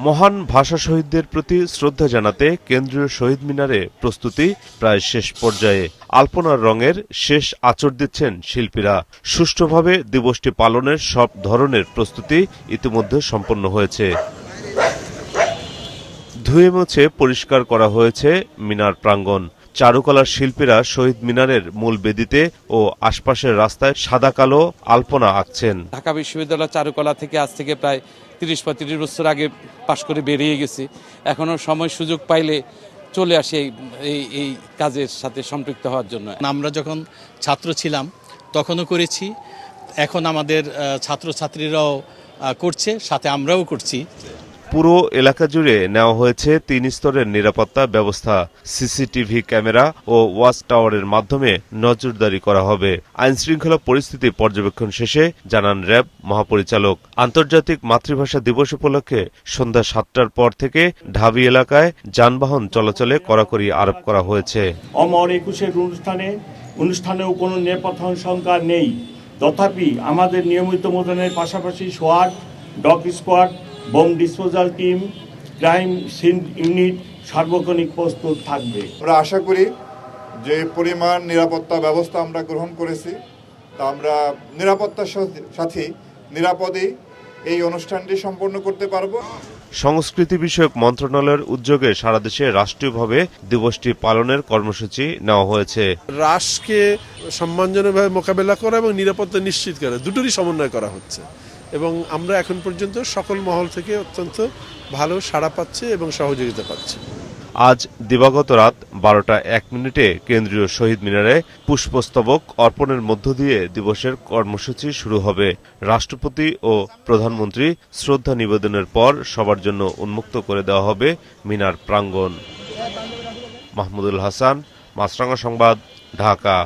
মহান ভাষা শহীদদের প্রতি শ্রদ্ধা জানাতে কেন্দ্রীয় শহীদ মিনারে প্রস্তুতি প্রায় শেষ পর্যায়ে। আলপনার রঙের শেষ আঁচড় দিচ্ছেন শিল্পীরা। সুষ্ঠুভাবে দিবসটি পালনের সব ধরনের প্রস্তুতি ইতিমধ্যে সম্পন্ন হয়েছে। ধুয়ে মুছে পরিষ্কার করা হয়েছে মিনার প্রাঙ্গণ। চারুকলার শিল্পীরা শহীদ মিনারের মূল বেদিতে ও আশপাশের রাস্তায় সাদা কালো আলপনা আঁকছেন। ঢাকা বিশ্ববিদ্যালয় চারুকলা থেকে আজ থেকে প্রায় ৩০-৩৫ বছর আগে পাশ করে বেরিয়ে গেছি। এখনো সময় সুযোগ পাইলে চলে আসি এই কাজের সাথে সম্পৃক্ত হওয়ার জন্য। আমরা যখন ছাত্র ছিলাম তখনও করেছি, এখন আমাদের ছাত্রছাত্রীরাও করছে, সাথে আমরাও করছি। পুরো এলাকা জুড়ে নেওয়া হয়েছে ৩ স্তরের নিরাপত্তা ব্যবস্থা। সিসিটিভি ক্যামেরা ও ওয়াচ টাওয়ারের মাধ্যমে নজরদারি করা হবে। আইনশৃঙ্খলা পরিস্থিতি পর্যবেক্ষণ শেষে জানান র্যাব মহাপরিচালক। আন্তর্জাতিক মাতৃভাষা দিবস উপলক্ষে সন্ধ্যা ৭টার পর থেকে ঢাবি এলাকায় যানবাহন চলাচলে কড়াকড়ি আরোপ করা হয়েছে। অমর একুশের অনুষ্ঠানেও কোনো নিরাপত্তা শঙ্কা নেই। তথাপি আমাদের নিয়মিত মোতায়েনের পাশাপাশি সোয়াট, dog squad, bomb disposal team, crime scene unit সার্বক্ষণিক প্রস্তুত থাকবে। আমরা আশা করি যে পরিমাণ নিরাপত্তা ব্যবস্থা আমরা গ্রহণ করেছি, তা আমরা নিরাপত্তার সাথে নিরাপদে এই অনুষ্ঠানটি সম্পন্ন করতে পারব। সংস্কৃতি বিষয়ক মন্ত্রণালয়ের উদ্যোগে সারা দেশে রাষ্ট্রীয়ভাবে দিবসটি পালনের কর্মসূচি নেওয়া হয়েছে। রাষ্ট্রকে সম্মানজনকভাবে মোকাবেলা করা এবং নিরাপত্তা নিশ্চিত করা দুটোরই সমন্বয় করা হচ্ছে এবং আমরা এখন পর্যন্ত সকল মহল থেকে অত্যন্ত ভালো সাড়া পাচ্ছে এবং সহযোগিতা পাচ্ছে। আজ দিবাগত রাত 12টা 1 কেন্দ্রীয় শহীদ মিনারে পুষ্পস্তবক অর্পণের মধ্য দিয়ে দিবসের কর্মসূচি শুরু হবে। রাষ্ট্রপতি ও প্রধানমন্ত্রী শ্রদ্ধা নিবেদনের পর সবার জন্য উন্মুক্ত করে দেওয়া হবে মিনার প্রাঙ্গণ। মাহমুদুল হাসান, মাছরাঙা সংবাদ, ঢাকা।